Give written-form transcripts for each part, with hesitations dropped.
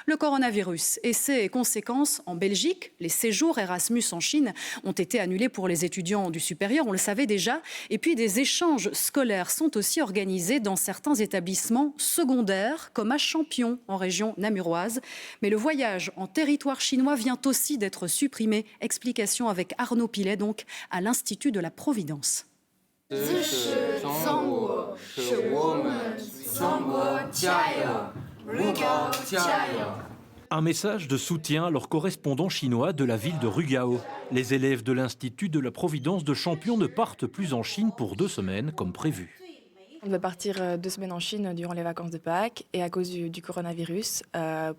Le coronavirus et ses conséquences en Belgique, les séjours Erasmus en Chine ont été annulés pour les étudiants du supérieur, on le savait déjà. Et puis des échanges scolaires sont aussi organisés dans certains établissements secondaires, comme à Champion, en région namuroise. Mais le voyage en territoire chinois vient aussi d'être supprimé. Explication avec Arnaud Pilet, donc, à l'Institut de la Providence. Un message de soutien à leurs correspondants chinois de la ville de Rugao. Les élèves de l'Institut de la Providence de Champion ne partent plus en Chine pour 2 semaines comme prévu. On va partir 2 semaines en Chine durant les vacances de Pâques et à cause du coronavirus,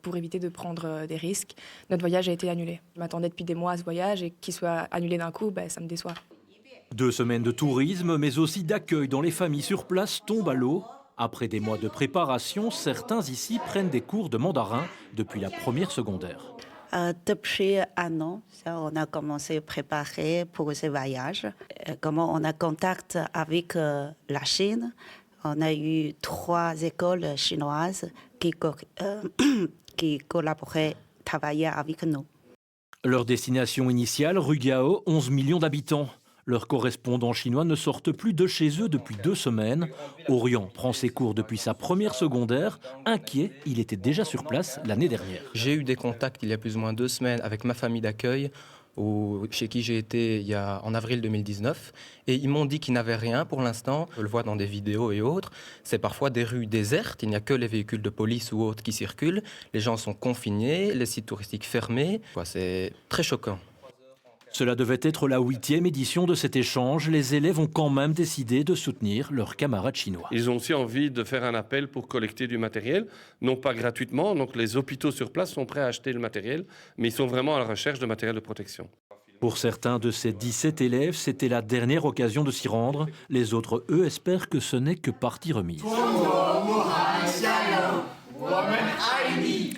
pour éviter de prendre des risques, notre voyage a été annulé. Je m'attendais depuis des mois à ce voyage et qu'il soit annulé d'un coup, ça me déçoit. 2 semaines de tourisme, mais aussi d'accueil dans les familles sur place tombent à l'eau. Après des mois de préparation, certains ici prennent des cours de mandarin depuis la première secondaire. Depuis 1 an, on a commencé à préparer pour ce voyage. Comment on a contact avec la Chine. On a eu 3 écoles chinoises qui collaboraient, travaillaient avec nous. Leur destination initiale, Rugao, 11 millions d'habitants. Leurs correspondants chinois ne sortent plus de chez eux depuis 2 semaines. Orion prend ses cours depuis sa première secondaire. Inquiet, il était déjà sur place l'année dernière. J'ai eu des contacts il y a plus ou moins 2 semaines avec ma famille d'accueil, chez qui j'ai été en avril 2019. Et ils m'ont dit qu'ils n'avaient rien pour l'instant. Je le vois dans des vidéos et autres. C'est parfois des rues désertes. Il n'y a que les véhicules de police ou autres qui circulent. Les gens sont confinés, les sites touristiques fermés. C'est très choquant. Cela devait être la 8e édition de cet échange. Les élèves ont quand même décidé de soutenir leurs camarades chinois. Ils ont aussi envie de faire un appel pour collecter du matériel, non pas gratuitement. Donc les hôpitaux sur place sont prêts à acheter le matériel, mais ils sont vraiment à la recherche de matériel de protection. Pour certains de ces 17 élèves, c'était la dernière occasion de s'y rendre. Les autres, eux, espèrent que ce n'est que partie remise.